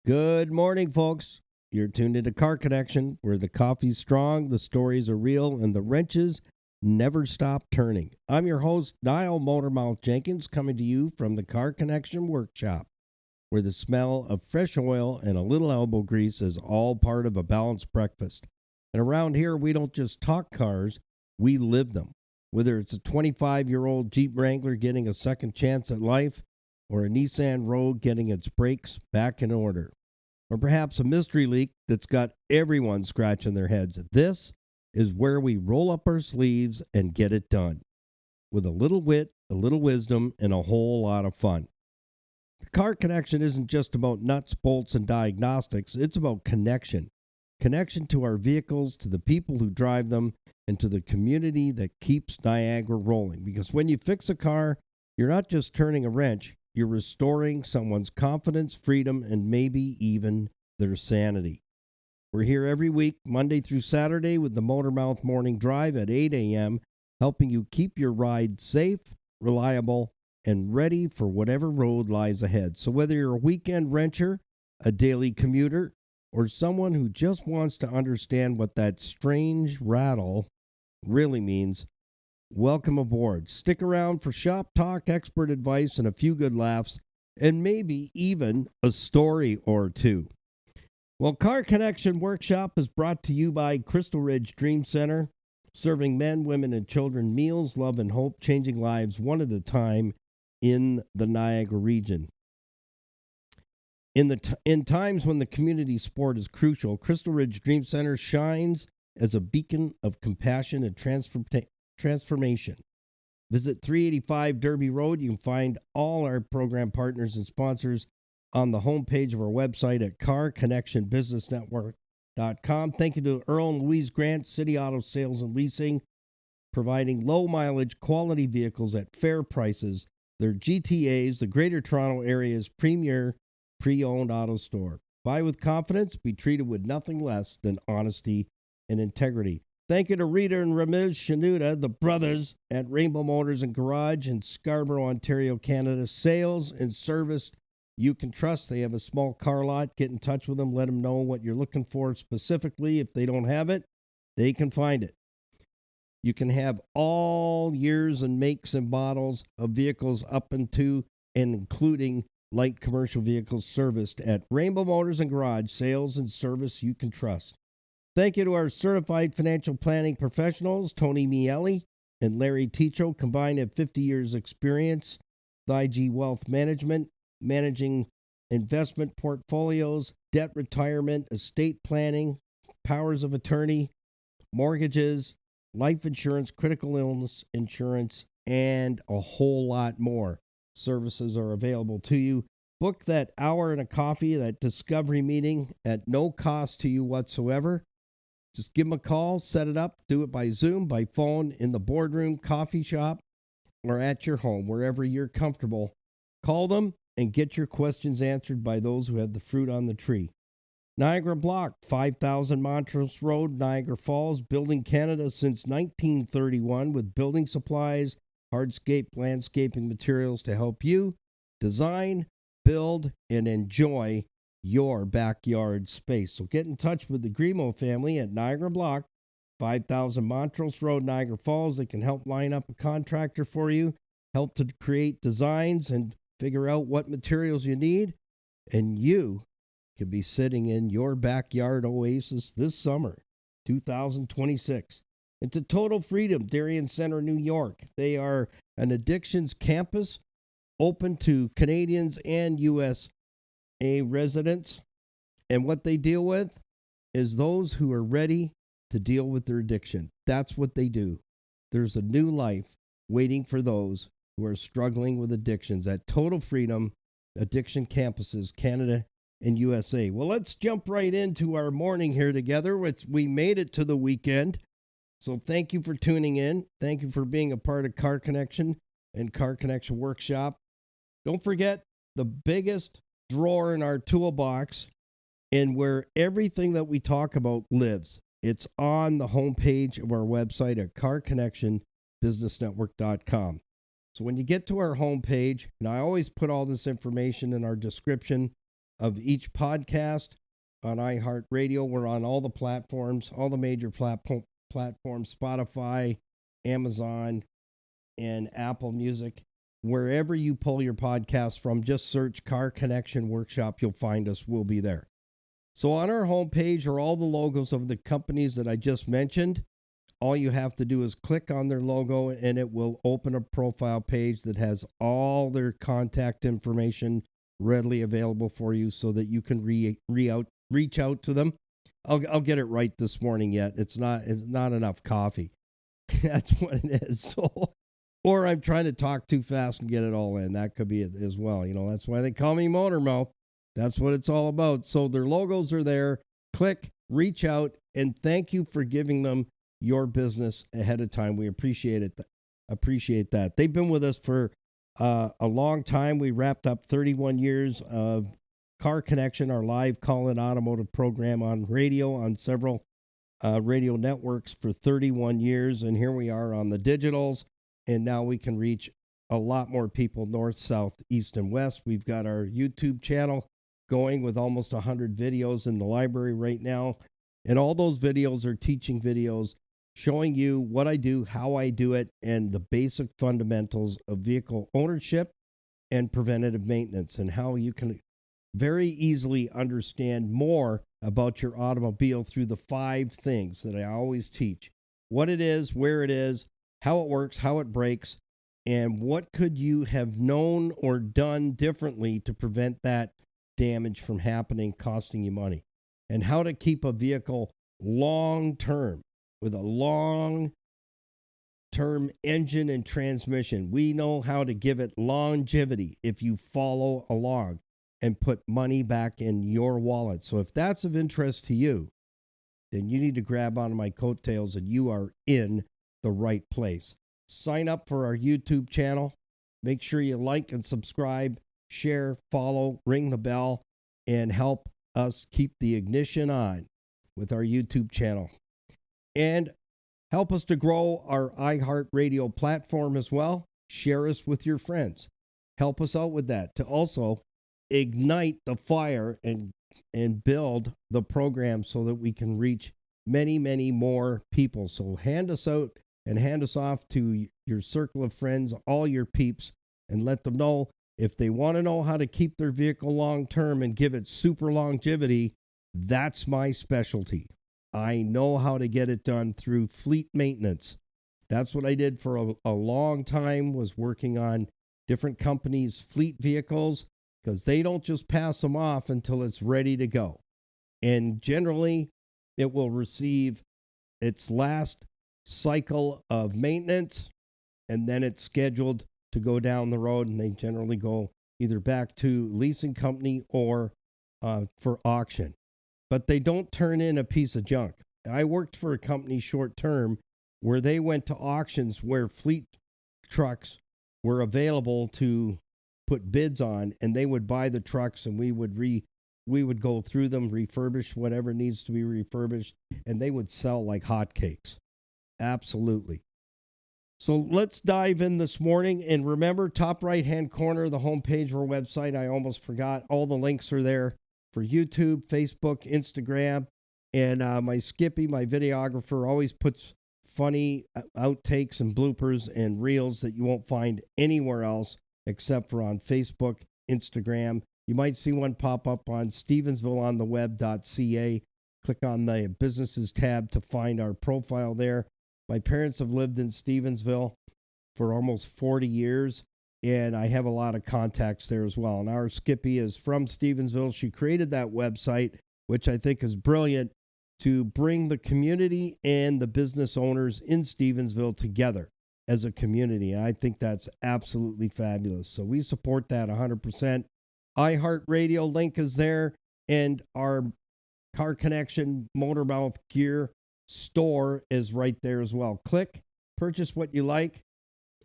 Good morning, folks. You're tuned into Car Connection, where the coffee's strong, the stories are real, and the wrenches never stop turning. I'm your host, Niall Motormouth Jenkins, coming to you from the Car Connection Workshop, where the smell of fresh oil and a little elbow grease is all part of a balanced breakfast. And around here, we don't just talk cars, we live them. Whether it's a 25-year-old Jeep Wrangler getting a second chance at life, or a Nissan Rogue getting its brakes back in order, or perhaps a mystery leak that's got everyone scratching their heads. This is where we roll up our sleeves and get it done, with a little wit, a little wisdom, and a whole lot of fun. The Car Connection isn't just about nuts, bolts, and diagnostics. It's about connection. Connection to our vehicles, to the people who drive them, and to the community that keeps Niagara rolling. Because when you fix a car, you're not just turning a wrench, you're restoring someone's confidence, freedom, and maybe even their sanity. We're here every week, Monday through Saturday, with the Motormouth Morning Drive at 8 a.m., helping you keep your ride safe, reliable, and ready for whatever road lies ahead. So whether you're a weekend wrencher, a daily commuter, or someone who just wants to understand what that strange rattle really means, welcome aboard. Stick around for shop talk, expert advice, and a few good laughs, and maybe even a story or two. Well, Car Connection Workshop is brought to you by Crystal Ridge Dream Center, serving men, women, and children meals, love, and hope, changing lives one at a time in the Niagara region. In times when the community sport is crucial, Crystal Ridge Dream Center shines as a beacon of compassion and transformation. Visit 385 Derby Road. You can find all our program partners and sponsors on the homepage of our website at carconnectionbusinessnetwork.com. Thank you to Earl and Louise Grant, City Auto Sales and Leasing, providing low mileage quality vehicles at fair prices. Their GTAs, the Greater Toronto Area's premier pre-owned auto store. Buy with confidence, be treated with nothing less than honesty and integrity. Thank you to Rita and Ramiz Shanuda, the brothers at Rainbow Motors and Garage in Scarborough, Ontario, Canada. Sales and service you can trust. They have a small car lot. Get in touch with them. Let them know what you're looking for specifically. If they don't have it, they can find it. You can have all years and makes and models of vehicles up into and including light commercial vehicles serviced at Rainbow Motors and Garage. Sales and service you can trust. Thank you to our certified financial planning professionals, Tony Miele and Larry Ticho, combined have 50 years experience with IG Wealth Management, managing investment portfolios, debt retirement, estate planning, powers of attorney, mortgages, life insurance, critical illness insurance, and a whole lot more. Services are available to you. Book that hour and a coffee, that discovery meeting at no cost to you whatsoever. Just give them a call, set it up, do it by Zoom, by phone, in the boardroom, coffee shop, or at your home, wherever you're comfortable. Call them and get your questions answered by those who have the fruit on the tree. Niagara Block, 5000 Montrose Road, Niagara Falls, building Canada since 1931 with building supplies, hardscape, landscaping materials to help you design, build, and enjoy your backyard space. So get in touch with the Grimo family at Niagara Block, 5000 Montrose Road, Niagara Falls. They can help line up a contractor for you, help to create designs and figure out what materials you need, and you could be sitting in your backyard oasis this summer, 2026. It's a Total Freedom, Darien Center, New York. They are an addictions campus open to Canadians and USA residents. And what they deal with is those who are ready to deal with their addiction. That's what they do. There's a new life waiting for those who are struggling with addictions at Total Freedom Addiction Campuses, Canada and USA. Well, let's jump right into our morning here together. We made it to the weekend. So thank you for tuning in. Thank you for being a part of Car Connection and Car Connection Workshop. Don't forget the biggest drawer in our toolbox and where everything that we talk about lives. It's on the homepage of our website at carconnectionbusinessnetwork.com. So when you get to our homepage, and I always put all this information in our description of each podcast on iHeartRadio. We're on all the platforms, all the major platforms, Spotify, Amazon, and Apple Music. Wherever you pull your podcast from, just search Car Connection Workshop. You'll find us. We'll be there. So on our homepage are all the logos of the companies that I just mentioned. All you have to do is click on their logo, and it will open a profile page that has all their contact information readily available for you so that you can reach out to them. I'll get it right this morning yet. It's not enough coffee. That's what it is. So, or I'm trying to talk too fast and get it all in. That could be it as well. You know, that's why they call me Motor Mouth. That's what it's all about. So their logos are there. Click, reach out, and thank you for giving them your business ahead of time. We appreciate it. Appreciate that. They've been with us for a long time. We wrapped up 31 years of Car Connection, our live call-in automotive program on radio, on several radio networks for 31 years. And here we are on the digitals. And now we can reach a lot more people north, south, east, and west. We've got our YouTube channel going with almost 100 videos in the library right now. And all those videos are teaching videos showing you what I do, how I do it, and the basic fundamentals of vehicle ownership and preventative maintenance, and how you can very easily understand more about your automobile through the 5 things that I always teach. What it is, where it is, how it works, how it breaks, and what could you have known or done differently to prevent that damage from happening, costing you money, and how to keep a vehicle long-term with a long-term engine and transmission. We know how to give it longevity if you follow along and put money back in your wallet. So if that's of interest to you, then you need to grab onto my coattails, and you are in the right place. Sign up for our YouTube channel. Make sure you like and subscribe, share, follow, ring the bell, and help us keep the ignition on with our YouTube channel. And help us to grow our iHeartRadio platform as well. Share us with your friends. Help us out with that to also ignite the fire and build the program so that we can reach many, many more people. So hand us out and hand us off to your circle of friends, all your peeps, and let them know if they want to know how to keep their vehicle long term and give it super longevity. That's my specialty. I know how to get it done through fleet maintenance. That's what I did for a long time, was working on different companies' fleet vehicles, because they don't just pass them off until it's ready to go. And generally, it will receive its last cycle of maintenance, and then it's scheduled to go down the road, and they generally go either back to leasing company or for auction. But they don't turn in a piece of junk. I worked for a company short term where they went to auctions where fleet trucks were available to put bids on, and they would buy the trucks, and we would go through them, refurbish whatever needs to be refurbished, and they would sell like hotcakes. Absolutely. So let's dive in this morning. And remember, top right-hand corner of the homepage of our website, I almost forgot, all the links are there for YouTube, Facebook, Instagram. And my Skippy, my videographer, always puts funny outtakes and bloopers and reels that you won't find anywhere else except for on Facebook, Instagram. You might see one pop up on Stevensvilleontheweb.ca. Click on the businesses tab to find our profile there. My parents have lived in Stevensville for almost 40 years, and I have a lot of contacts there as well. And our Skippy is from Stevensville. She created that website, which I think is brilliant, to bring the community and the business owners in Stevensville together as a community. And I think that's absolutely fabulous. So we support that 100%. iHeartRadio link is there, and our Car Connection Motormouth gear store is right there as well. Click, purchase what you like,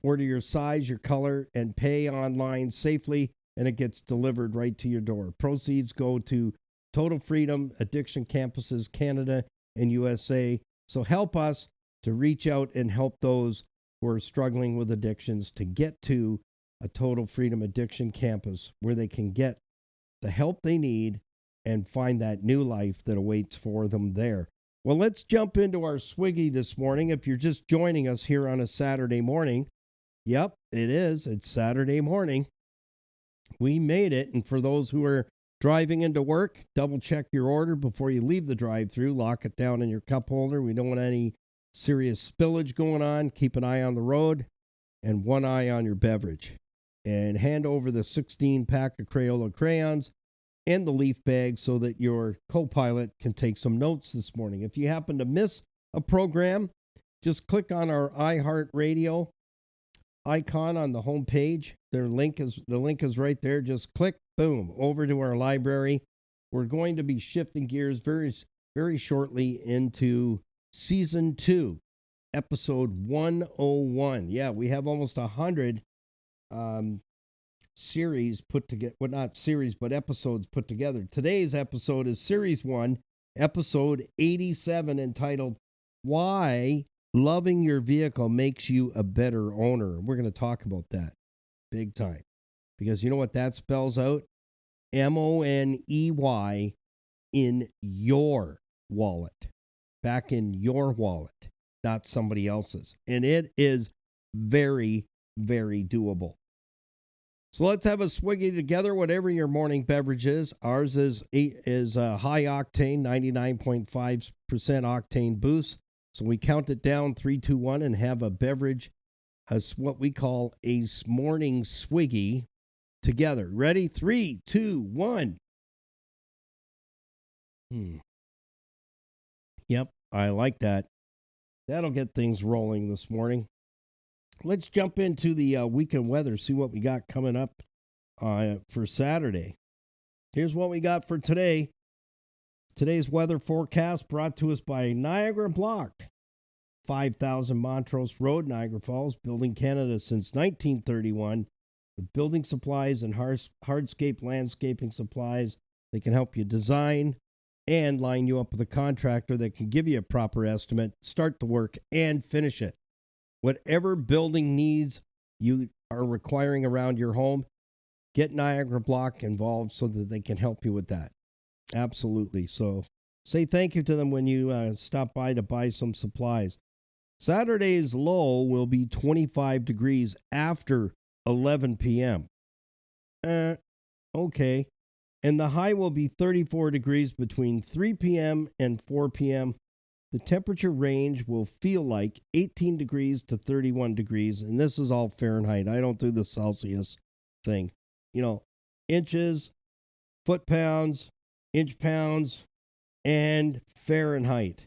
order your size, your color, and pay online safely, and it gets delivered right to your door. Proceeds go to Total Freedom Addiction Campuses Canada and USA. So help us to reach out and help those who are struggling with addictions to get to a Total Freedom Addiction Campus where they can get the help they need, and find that new life that awaits for them there. Well, let's jump into our Swiggy this morning. If you're just joining us here on a Saturday morning, yep, it is. It's Saturday morning. We made it. And for those who are driving into work, double check your order before you leave the drive-thru. Lock it down in your cup holder. We don't want any serious spillage going on. Keep an eye on the road and one eye on your beverage. And hand over the 16-pack of Crayola crayons and the leaf bag so that your co-pilot can take some notes this morning. If you happen to miss a program, just click on our iHeartRadio icon on the home page. The link is right there. Just click, boom, over to our library. We're going to be shifting gears very, very shortly into Season 2, Episode 101. Yeah, we have almost 100 series put together. Well, not series, but episodes put together. Today's episode is Series 1, Episode 87, entitled Why Loving Your Vehicle Makes You a Better Owner. We're going to talk about that big time. Because you know what that spells out? MONEY in your wallet. Back in your wallet, not somebody else's. And it is very, very doable. So let's have a swiggy together, whatever your morning beverage is. Ours is high octane, 99.5% octane boost. So we count it down, 3, 2, 1, and have a beverage, as what we call a morning swiggy together. Ready? 3, 2, 1. Yep, I like that. That'll get things rolling this morning. Let's jump into the weekend weather, see what we got coming up for Saturday. Here's what we got for today. Today's weather forecast brought to us by Niagara Block. 5000 Montrose Road, Niagara Falls, building Canada since 1931. With building supplies and hardscape landscaping supplies, they can help you design and line you up with a contractor that can give you a proper estimate, start the work, and finish it. Whatever building needs you are requiring around your home, get Niagara Block involved so that they can help you with that. Absolutely. So say thank you to them when you stop by to buy some supplies. Saturday's low will be 25 degrees after 11 p.m. Okay. And the high will be 34 degrees between 3 p.m. and 4 p.m. The temperature range will feel like 18 degrees to 31 degrees, and this is all Fahrenheit. I don't do the Celsius thing. You know, inches, foot-pounds, inch-pounds, and Fahrenheit.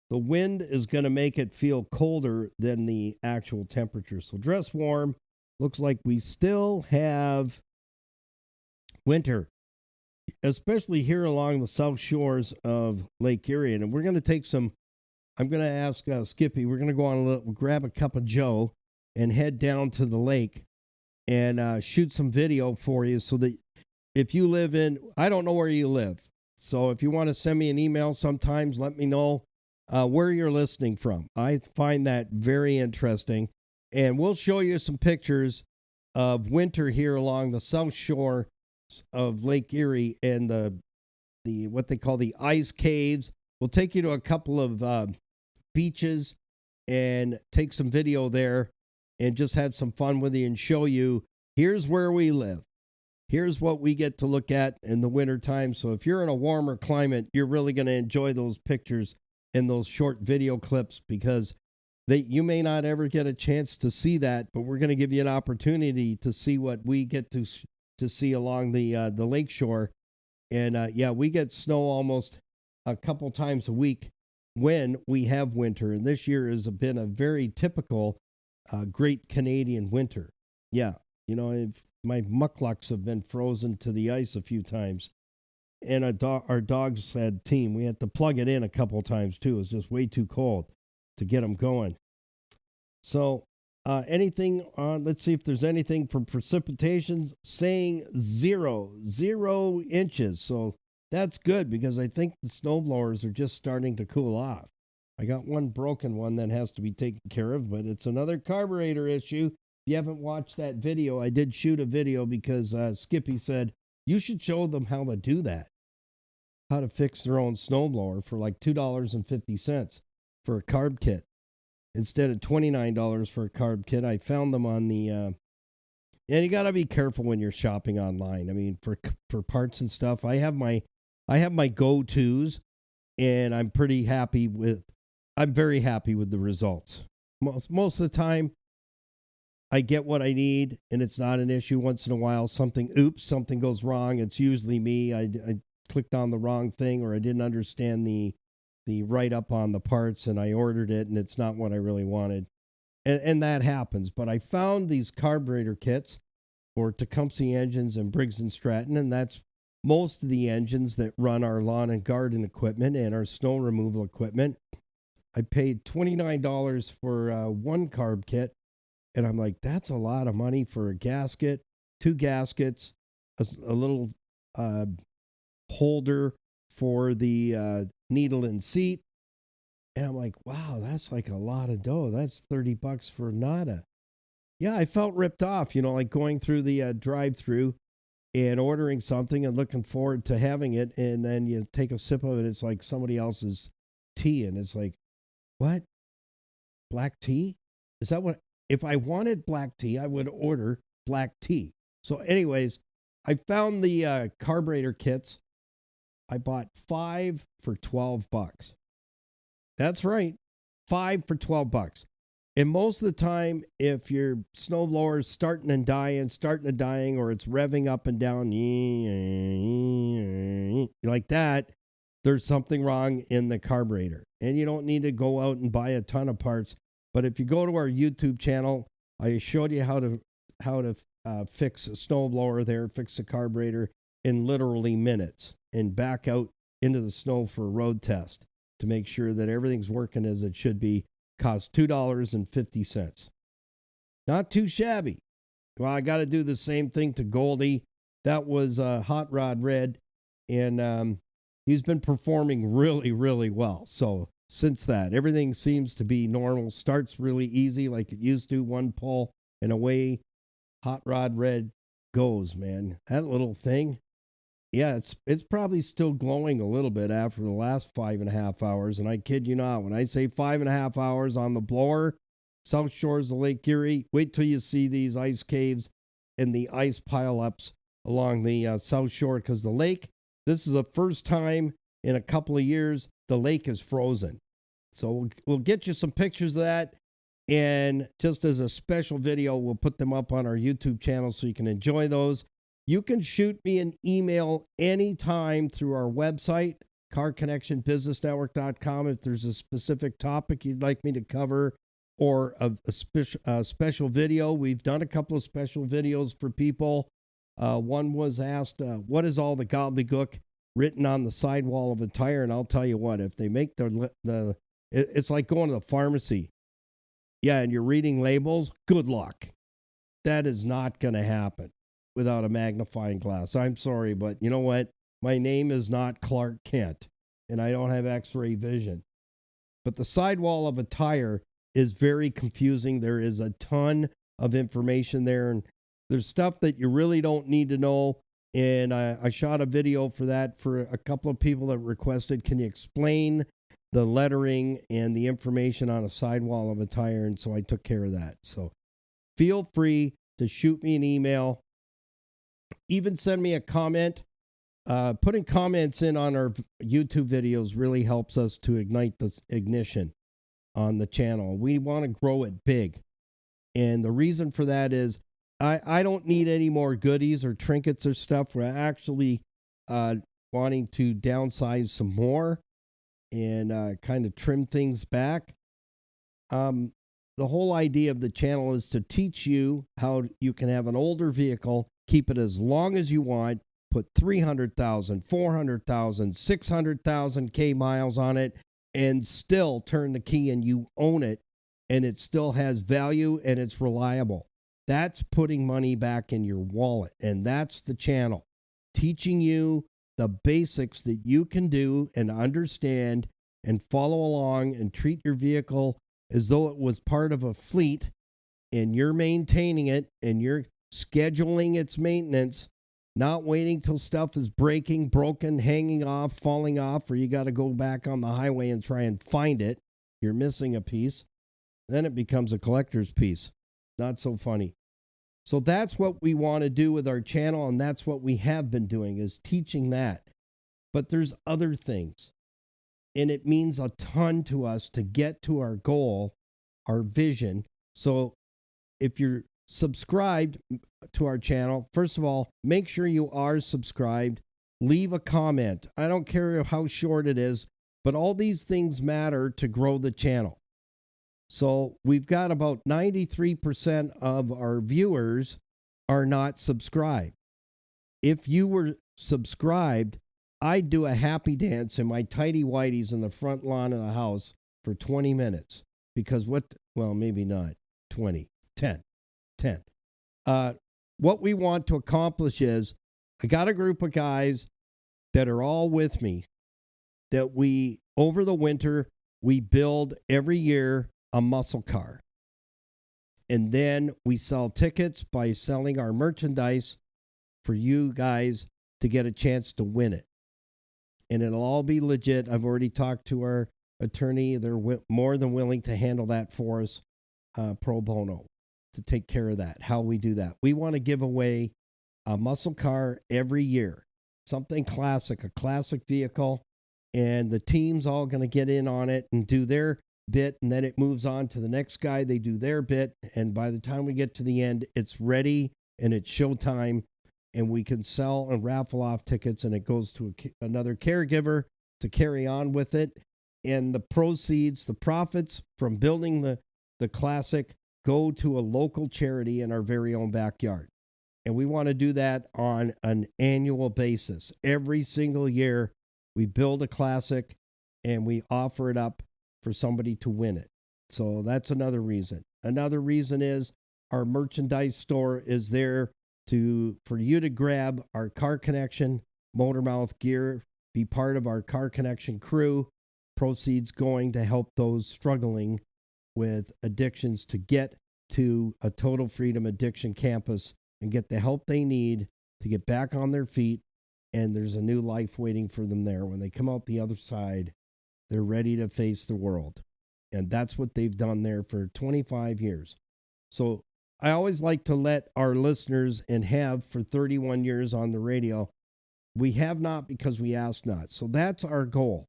The wind is going to make it feel colder than the actual temperature. So dress warm. Looks like we still have winter, especially here along the south shores of Lake Erie. And we're going to take some, I'm going to ask Skippy, we're going to go on grab a cup of Joe and head down to the lake and shoot some video for you so that if you live in, I don't know where you live. So if you want to send me an email sometimes, let me know where you're listening from. I find that very interesting. And we'll show you some pictures of winter here along the south shore of Lake Erie and the what they call the ice caves. We'll take you to a couple of beaches and take some video there and just have some fun with you and show you, here's where we live. Here's what we get to look at in the wintertime. So if you're in a warmer climate, you're really going to enjoy those pictures and those short video clips because you may not ever get a chance to see that, but we're going to give you an opportunity to see what we get to see along the lake shore. And we get snow almost a couple times a week when we have winter. And this year has been a very typical Great Canadian winter. Yeah, you know, my mucklucks have been frozen to the ice a few times. And our dogs had team. We had to plug it in a couple times too. It was just way too cold to get them going. So anything on, let's see if there's anything for precipitation, saying 0 inches. So that's good because I think the snowblowers are just starting to cool off. I got one broken one that has to be taken care of, but it's another carburetor issue. If you haven't watched that video, I did shoot a video because Skippy said You should show them how to do that, how to fix their own snowblower for like $2.50 for a carb kit instead of $29 for a carb kit. I found them on the and you got to be careful when you're shopping online. I mean, for parts and stuff, I have my go-tos, and I'm very happy with the results. Most of the time, I get what I need, and it's not an issue. Once in a while, something goes wrong. It's usually me. I clicked on the wrong thing, or I didn't understand the write-up on the parts, and I ordered it, and it's not what I really wanted. And that happens. But I found these carburetor kits for Tecumseh engines and Briggs & Stratton, and that's most of the engines that run our lawn and garden equipment and our snow removal equipment. I paid $29 for one carb kit, and I'm like, that's a lot of money for a gasket, 2 gaskets, a little holder for the needle and seat. And I'm like, wow, that's like a lot of dough. That's $30 for nada. Yeah, I felt ripped off, like going through the drive-through and ordering something and looking forward to having it. And then you take a sip of it. It's like somebody else's tea. And it's like, what? Black tea? Is that what? If I wanted black tea, I would order black tea. So anyways, I found the carburetor kits. I bought 5 for $12. That's right, 5 for $12. And most of the time, if your snowblower is starting to dying, or it's revving up and down like that, there's something wrong in the carburetor. And you don't need to go out and buy a ton of parts. But if you go to our YouTube channel, I showed you how to fix a snowblower there, fix the carburetor in literally minutes, and back out into the snow for a road test to make sure that everything's working as it should be. Cost $2.50. Not too shabby. Well, I got to do the same thing to Goldie. That was Hot Rod Red, and he's been performing really, really well. So since that, everything seems to be normal. Starts really easy like it used to, one pull, and away Hot Rod Red goes, man. That little thing. Yeah, it's probably still glowing a little bit after the last 5.5 hours. And I kid you not, when I say 5.5 hours on the blower, South Shores of Lake Erie, wait till you see these ice caves and the ice pileups along the South Shore. Because the lake, this is the first time in a couple of years, the lake is frozen. So we'll get you some pictures of that. And just as a special video, we'll put them up on our YouTube channel so you can enjoy those. You can shoot me an email anytime through our website, carconnectionbusinessnetwork.com, if there's a specific topic you'd like me to cover, or a special video. We've done a couple of special videos for people. One was asked, what is all the gobbledygook written on the sidewall of a tire? And I'll tell you what, if they make it's like going to the pharmacy. Yeah, and you're reading labels, good luck. That is not going to happen without a magnifying glass. I'm sorry, but you know what? My name is not Clark Kent, and I don't have x-ray vision. But the sidewall of a tire is very confusing. There is a ton of information there, and there's stuff that you really don't need to know. And I shot a video for that for a couple of people that requested, can you explain the lettering and the information on a sidewall of a tire? And so I took care of that. So feel free to shoot me an email. Even send me a comment. Putting comments in on our YouTube videos really helps us to ignite the ignition on the channel. We want to grow it big. And the reason for that is I don't need any more goodies or trinkets or stuff. We're actually wanting to downsize some more and kind of trim things back. The whole idea of the channel is to teach you how you can have an older vehicle, keep it as long as you want, put 300,000, 400,000, 600,000 K miles on it, and still turn the key and you own it, and it still has value and it's reliable. That's putting money back in your wallet, and that's the channel, teaching you the basics that you can do and understand and follow along and treat your vehicle as though it was part of a fleet, and you're maintaining it and you're scheduling its maintenance not waiting till stuff is breaking, broken, hanging off, falling off, or you got to go back on the highway and try and find it. You're missing a piece. Then it becomes a collector's piece. Not so funny. So that's what we want to do with our channel, and that's what we have been doing, is teaching that. But there's other things, and it means a ton to us to get to our goal, our vision. So if you're subscribed to our channel, first of all, make sure you are subscribed. Leave a comment. I don't care how short it is, but all these things matter to grow the channel. So we've got about 93% of our viewers are not subscribed. If you were subscribed, I'd do a happy dance in my tidy whities in the front lawn of the house for 20 minutes. Because maybe not 20, 10. What we want to accomplish is, I got a group of guys that are all with me that over the winter, we build every year a muscle car. And then we sell tickets by selling our merchandise for you guys to get a chance to win it. And it'll all be legit. I've already talked to our attorney. They're more than willing to handle that for us pro bono, to take care of that, how we do that. We want to give away a muscle car every year, something classic, a classic vehicle, and the team's all going to get in on it and do their bit, and then it moves on to the next guy. They do their bit, and by the time we get to the end, it's ready and it's showtime, and we can sell and raffle off tickets, and it goes to another caregiver to carry on with it. And the proceeds, the profits from building the classic, go to a local charity in our very own backyard. And we want to do that on an annual basis. Every single year, we build a classic and we offer it up for somebody to win it. So that's another reason. Another reason is our merchandise store is there for you to grab our Car Connection Motormouth gear, be part of our Car Connection crew. Proceeds going to help those struggling with addictions to get to a Total Freedom Addiction campus and get the help they need to get back on their feet. And there's a new life waiting for them there. When they come out the other side, they're ready to face the world. And that's what they've done there for 25 years. So I always like to let our listeners, and have for 31 years on the radio, we have not because we ask not. So that's our goal.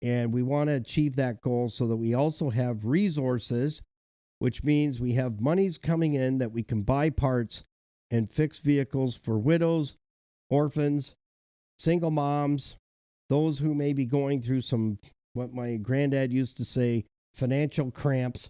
And we want to achieve that goal so that we also have resources, which means we have monies coming in that we can buy parts and fix vehicles for widows, orphans, single moms, those who may be going through some, what my granddad used to say, financial cramps,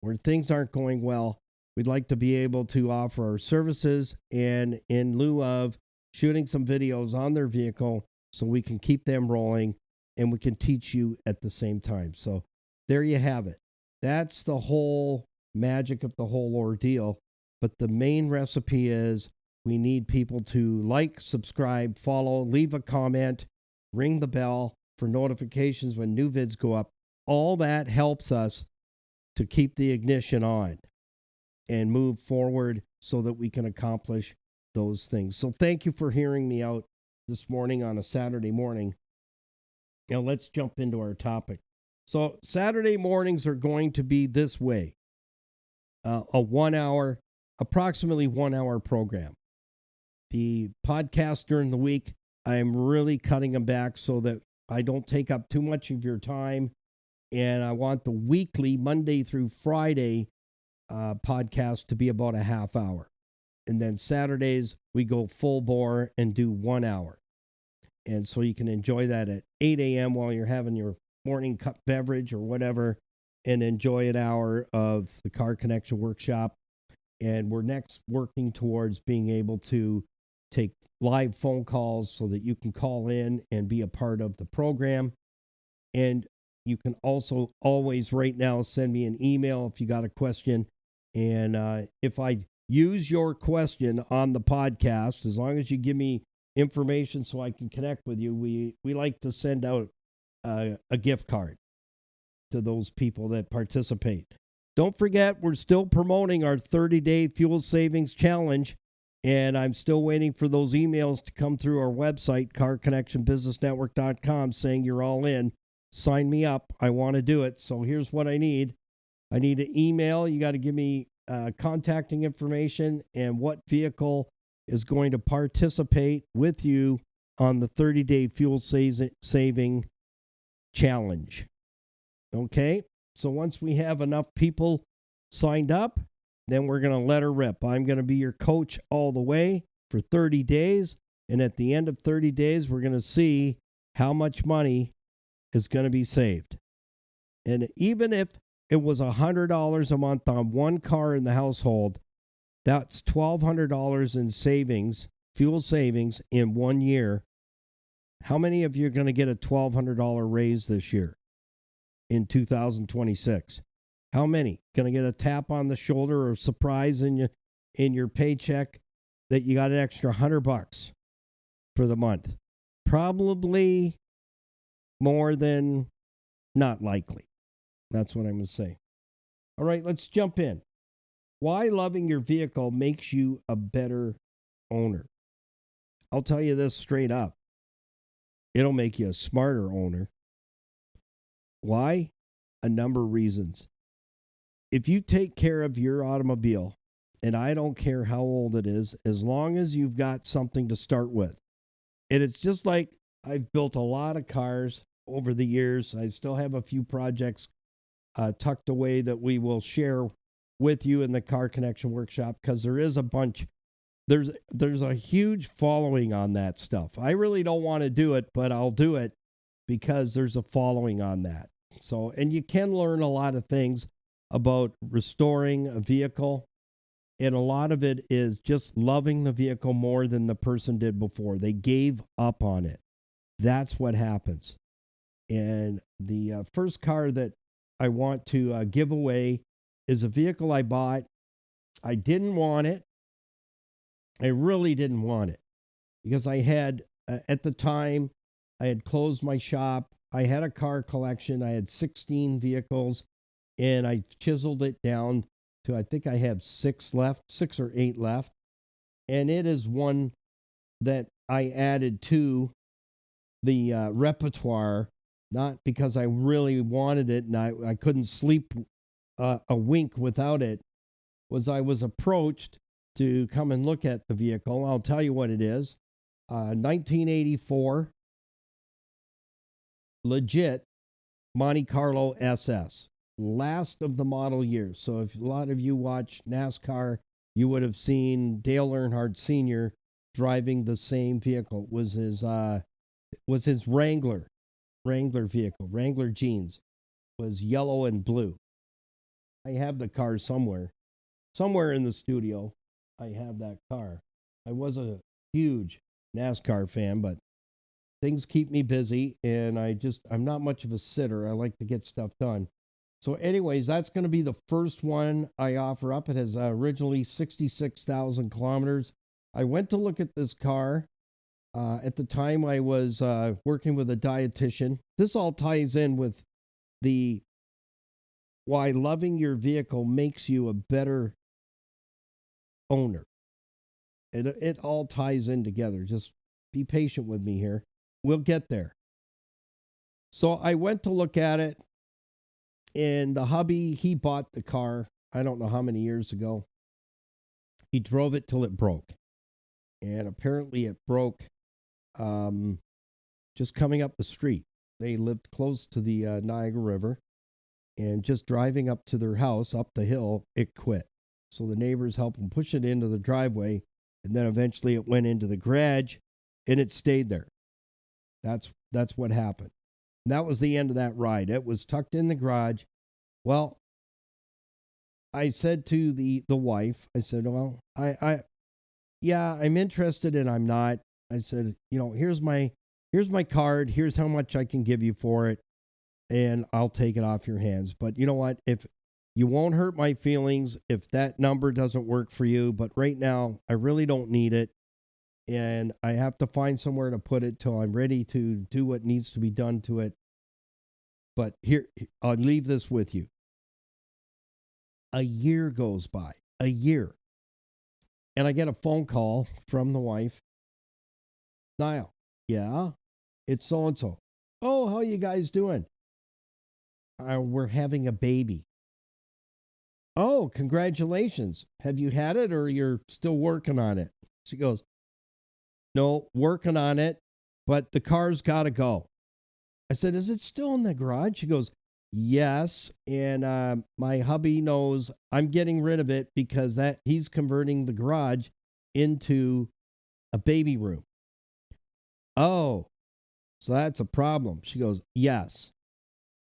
where things aren't going well. We'd like to be able to offer our services, and in lieu of shooting some videos on their vehicle so we can keep them rolling, and we can teach you at the same time. So there you have it. That's the whole magic of the whole ordeal. But the main recipe is we need people to like, subscribe, follow, leave a comment, ring the bell for notifications when new vids go up. All that helps us to keep the ignition on and move forward so that we can accomplish those things. So thank you for hearing me out this morning on a Saturday morning. Now let's jump into our topic. So Saturday mornings are going to be this way. Approximately 1 hour program. The podcast during the week, I'm really cutting them back so that I don't take up too much of your time. And I want the weekly, Monday through Friday, podcast to be about a half hour. And then Saturdays, we go full bore and do 1 hour. And so you can enjoy that at 8 a.m. while you're having your morning cup beverage or whatever, and enjoy an hour of the Car Connection Workshop. And we're next working towards being able to take live phone calls so that you can call in and be a part of the program. And you can also always right now send me an email if you got a question. And if I use your question on the podcast, as long as you give me information so I can connect with you, we like to send out a gift card to those people that participate. Don't forget, we're still promoting our 30-day fuel savings challenge. And I'm still waiting for those emails to come through our website, carconnectionbusinessnetwork.com, saying you're all in. Sign me up. I want to do it. So here's what I need. I need an email. You got to give me contacting information and what vehicle is going to participate with you on the 30-day fuel saving challenge. Okay? So once we have enough people signed up, then we're going to let her rip. I'm going to be your coach all the way for 30 days. And at the end of 30 days, we're going to see how much money is going to be saved. And even if it was $100 a month on one car in the household, that's $1,200 in savings, fuel savings in 1 year. How many of you are going to get a $1,200 raise this year in 2026? How many? Going to get a tap on the shoulder or a surprise in your paycheck that you got an extra $100 for the month? Probably more than not likely. That's what I'm going to say. All right, let's jump in. Why loving your vehicle makes you a better owner. I'll tell you this straight up. It'll make you a smarter owner. Why? A number of reasons. If you take care of your automobile, and I don't care how old it is, as long as you've got something to start with. And it's just like I've built a lot of cars over the years. I still have a few projects tucked away that we will share with you in the Car Connection Workshop, because there is a bunch. There's a huge following on that stuff. I really don't want to do it, but I'll do it because there's a following on that. So, and you can learn a lot of things about restoring a vehicle, and a lot of it is just loving the vehicle more than the person did before. They gave up on it. That's what happens. And the first car that I want to give away is a vehicle I bought. I didn't want it. I really didn't want it because I had, at the time, I had closed my shop. I had a car collection. I had 16 vehicles, and I chiseled it down to, I think I have 6 or 8 left. And it is one that I added to the repertoire, not because I really wanted it and I couldn't sleep a wink without it, was I was approached to come and look at the vehicle. I'll tell you what it is. 1984 legit Monte Carlo SS, last of the model years. So if a lot of you watch NASCAR, you would have seen Dale Earnhardt Sr. driving the same vehicle. It was his Wrangler vehicle. Wrangler jeans was yellow and blue. I have the car somewhere in the studio. I have that car. I was a huge NASCAR fan, but things keep me busy, and I'm not much of a sitter. I like to get stuff done. So anyways, that's going to be the first one I offer up. It has originally 66,000 kilometers. I went to look at this car. At the time, I was working with a dietitian. This all ties in with why loving your vehicle makes you a better owner. It all ties in together. Just be patient with me here. We'll get there. So I went to look at it, and the hubby, he bought the car, I don't know how many years ago. He drove it till it broke. And apparently it broke just coming up the street. They lived close to the Niagara River, and just driving up to their house, up the hill, it quit. So the neighbors helped them push it into the driveway, and then eventually it went into the garage, and it stayed there. That's what happened. And that was the end of that ride. It was tucked in the garage. Well, I said to the wife, I said, well, I'm interested and I'm not. I said, here's my card. Here's how much I can give you for it, and I'll take it off your hands. But you know what? If you won't hurt my feelings if that number doesn't work for you, but right now I really don't need it, and I have to find somewhere to put it till I'm ready to do what needs to be done to it. But here, I'll leave this with you. A year goes by. A year. And I get a phone call from the wife. Niall, yeah, it's so-and-so. Oh, how you guys doing? We're having a baby. Oh, congratulations. Have you had it or you're still working on it? She goes, no, working on it, but the car's got to go. I said, is it still in the garage? She goes, yes. And my hubby knows I'm getting rid of it because that he's converting the garage into a baby room. Oh, so that's a problem. She goes, yes.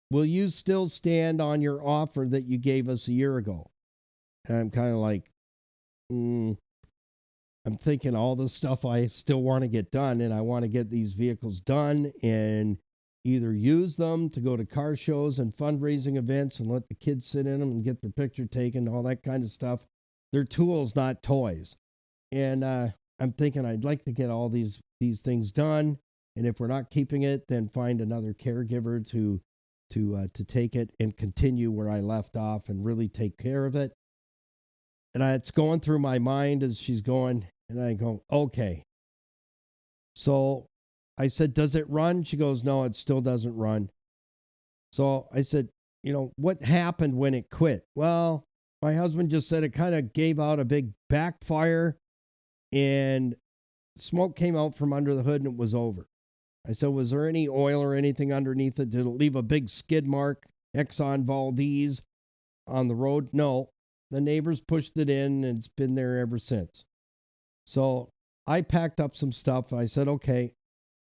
Will you still stand on your offer that you gave us a year ago? And I'm kind of like, I'm thinking all the stuff I still want to get done, and I want to get these vehicles done and either use them to go to car shows and fundraising events and let the kids sit in them and get their picture taken, all that kind of stuff. They're tools, not toys. And I'm thinking I'd like to get all these things done, and if we're not keeping it, then find another caregiver to take it and continue where I left off and really take care of it. And it's going through my mind as she's going, and I go, okay. So I said, does it run? She goes, no, it still doesn't run. So I said, what happened when it quit? Well, my husband just said it kind of gave out a big backfire and smoke came out from under the hood and it was over. I said, was there any oil or anything underneath it? Did it leave a big skid mark, Exxon Valdez, on the road? No. The neighbors pushed it in, and it's been there ever since. So I packed up some stuff. I said, okay.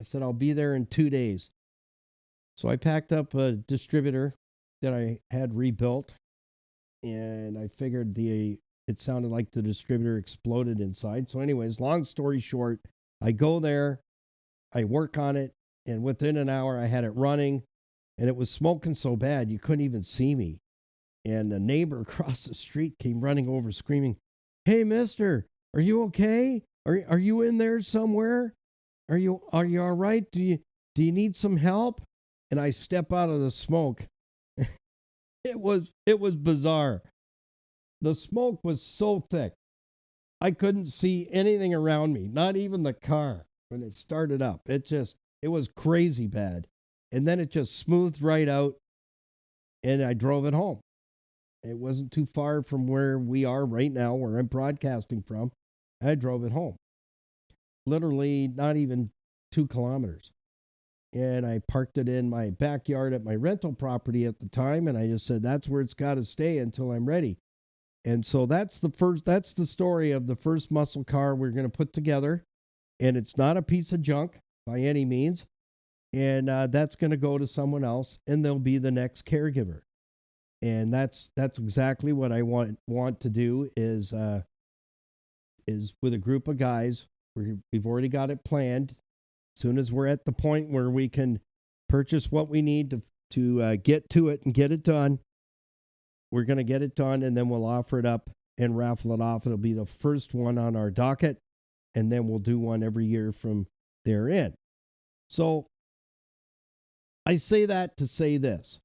I said, I'll be there in 2 days. So I packed up a distributor that I had rebuilt, and I figured it sounded like the distributor exploded inside. So anyways, long story short, I go there, I work on it, and within an hour I had it running, and it was smoking so bad you couldn't even see me. And a neighbor across the street came running over screaming, hey, mister, are you okay? Are you in there somewhere? Are you all right? Do you need some help? And I step out of the smoke. It was bizarre. The smoke was so thick. I couldn't see anything around me, not even the car when it started up. It was crazy bad. And then it just smoothed right out and I drove it home. It wasn't too far from where we are right now, where I'm broadcasting from. I drove it home. Literally not even 2 kilometers. And I parked it in my backyard at my rental property at the time. And I just said, that's where it's got to stay until I'm ready. And so that's the story of the first muscle car we're going to put together. And it's not a piece of junk by any means. And that's going to go to someone else, and they'll be the next caregiver. And that's exactly what I want to do is with a group of guys. We've already got it planned. As soon as we're at the point where we can purchase what we need to get to it and get it done, we're going to get it done, and then we'll offer it up and raffle it off. It'll be the first one on our docket, and then we'll do one every year from there in. So I say that to say this.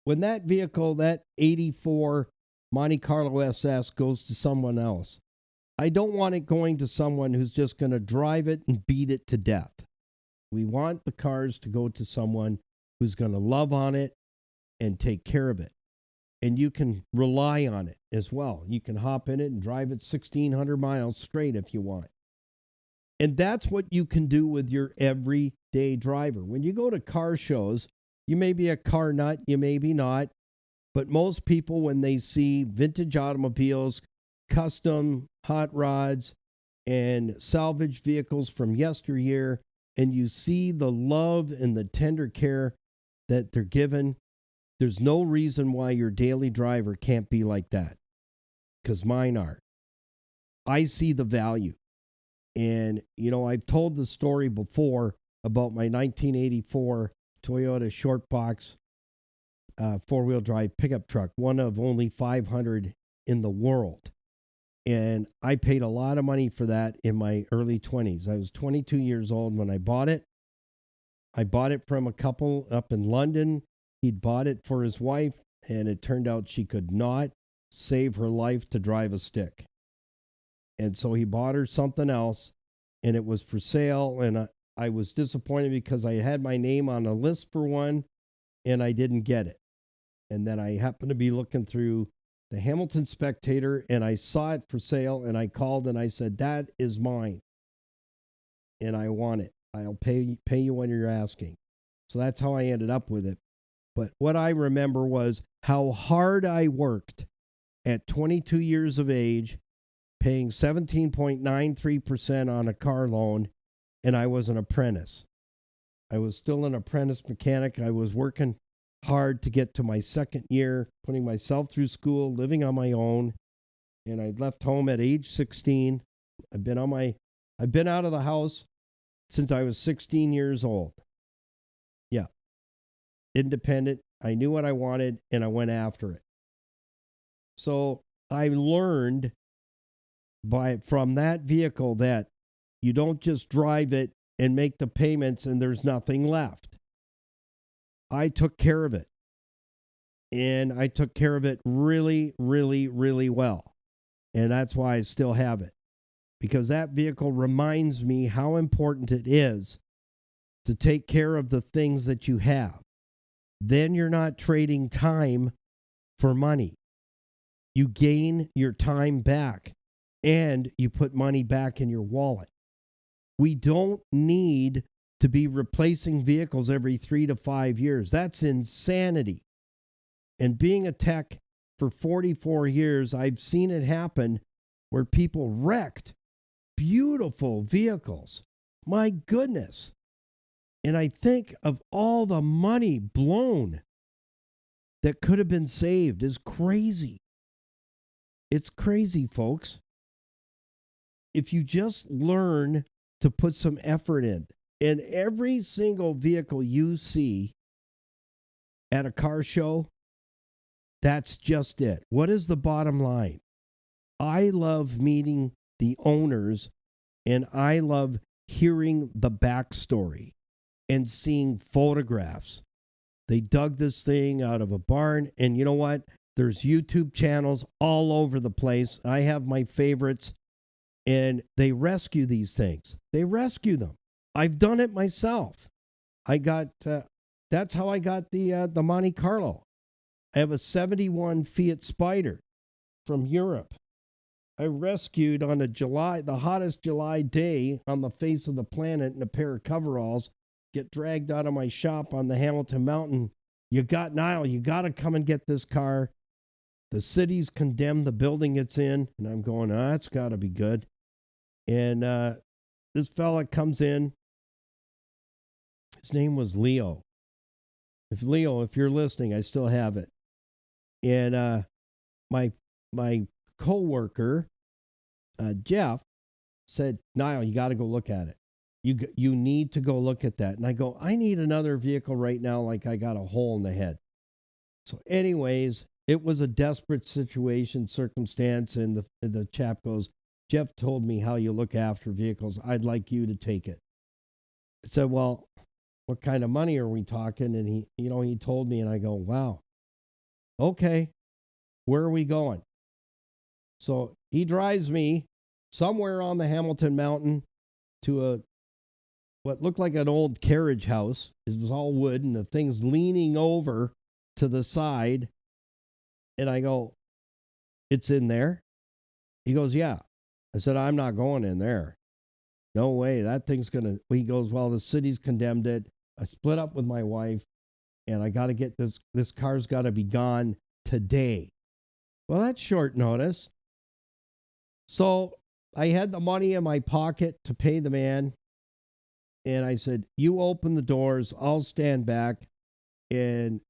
When that vehicle, that 84 Monte Carlo SS, goes to someone else, I don't want it going to someone who's just going to drive it and beat it to death. We want the cars to go to someone who's going to love on it and take care of it. And you can rely on it as well. You can hop in it and drive it 1,600 miles straight if you want. And that's what you can do with your everyday driver. When you go to car shows, you may be a car nut, you may be not, but most people, when they see vintage automobiles, custom hot rods, and salvage vehicles from yesteryear, and you see the love and the tender care that they're given, there's no reason why your daily driver can't be like that, because mine are. I see the value. And, I've told the story before about my 1984 Toyota short box four-wheel drive pickup truck, one of only 500 in the world. And I paid a lot of money for that in my early 20s. I was 22 years old when I bought it. I bought it from a couple up in London. He'd bought it for his wife, and it turned out she could not save her life to drive a stick. And so he bought her something else, and it was for sale. And I was disappointed because I had my name on a list for one, and I didn't get it. And then I happened to be looking through the Hamilton Spectator, and I saw it for sale, and I called and I said, that is mine, and I want it. I'll pay you when you're asking. So that's how I ended up with it. But what I remember was how hard I worked at 22 years of age, paying 17.93% on a car loan, and I was an apprentice. I was still an apprentice mechanic. I was working hard to get to my second year, putting myself through school, living on my own, and I left home at age 16. I've been out of the house since I was 16 years old. Yeah. Independent. I knew what I wanted, and I went after it. So I learned from that vehicle that you don't just drive it and make the payments and there's nothing left. I took care of it. And I took care of it really, really, really well. And that's why I still have it. Because that vehicle reminds me how important it is to take care of the things that you have. Then you're not trading time for money. You gain your time back and you put money back in your wallet. We don't need to be replacing vehicles every 3 to 5 years. That's insanity. And being a tech for 44 years, I've seen it happen where people wrecked beautiful vehicles. My goodness. And I think of all the money blown that could have been saved is crazy. It's crazy, folks. If you just learn to put some effort in, and every single vehicle you see at a car show, that's just it. What is the bottom line? I love meeting the owners, and I love hearing the backstory and seeing photographs. They dug this thing out of a barn, and you know what? There's YouTube channels all over the place. I have my favorites, and they rescue these things. They rescue them. I've done it myself. That's how I got the Monte Carlo. I have a 71 Fiat Spider from Europe. I rescued on the hottest July day on the face of the planet in a pair of coveralls, get dragged out of my shop on the Hamilton Mountain. Niall, you got to come and get this car. The city's condemned the building it's in. And I'm going, that's got to be good. And this fella comes in. His name was Leo. If you're listening, I still have it. And my coworker, Jeff, said, Niall, you got to go look at it. You need to go look at that. And I go, I need another vehicle right now, like I got a hole in the head. So anyways, it was a desperate circumstance, and the chap goes, Jeff told me how you look after vehicles. I'd like you to take it. I said, well, what kind of money are we talking? And he told me, and I go, wow. Okay, where are we going? So he drives me somewhere on the Hamilton Mountain to what looked like an old carriage house. It was all wood, and the thing's leaning over to the side. And I go, it's in there? He goes, yeah. I said, I'm not going in there. No way. That thing's going to... He goes, well, the city's condemned it. I split up with my wife, and I got to get this car's got to be gone today. Well, that's short notice. So I had the money in my pocket to pay the man. And I said, you open the doors, I'll stand back. And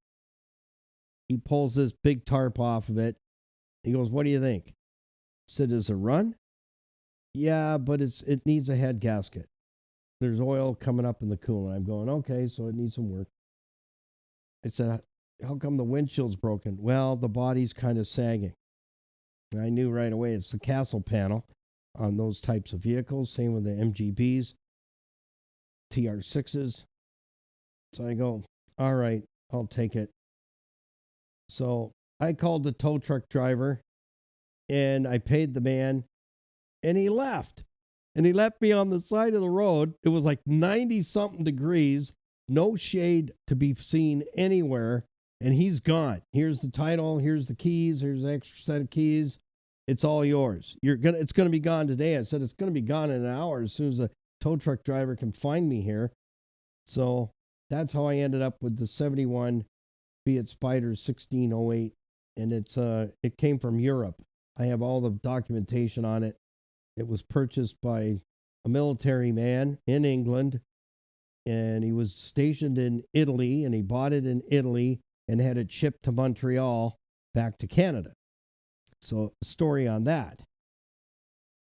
he pulls this big tarp off of it. He goes, what do you think? I said, is it run? Yeah, but it needs a head gasket. There's oil coming up in the coolant. I'm going, okay, so it needs some work. I said, how come the windshield's broken? Well, the body's kind of sagging. And I knew right away it's the castle panel on those types of vehicles. Same with the MGBs, TR6s. So I go, all right, I'll take it. So I called the tow truck driver, and I paid the man. And he left. And he left me on the side of the road. It was like 90-something degrees, no shade to be seen anywhere, and he's gone. Here's the title, here's the keys, here's the extra set of keys. It's all yours. It's gonna be gone today. I said it's gonna be gone in an hour as soon as a tow truck driver can find me here. So that's how I ended up with the 71 Fiat Spider 1608, and it came from Europe. I have all the documentation on it. It was purchased by a military man in England, and he was stationed in Italy, and he bought it in Italy and had it shipped to Montreal back to Canada. So, a story on that.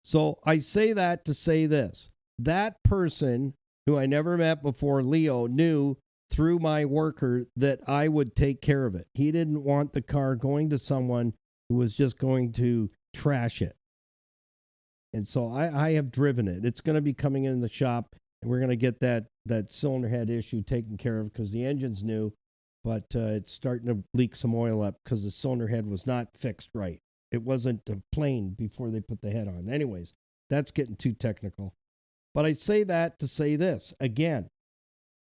So, I say that to say this. That person who I never met before, Leo, knew through my worker that I would take care of it. He didn't want the car going to someone who was just going to trash it. And so I have driven it. It's going to be coming in the shop, and we're going to get that cylinder head issue taken care of because the engine's new, but it's starting to leak some oil up because the cylinder head was not fixed right. It wasn't plain before they put the head on. Anyways, that's getting too technical. But I say that to say this. Again,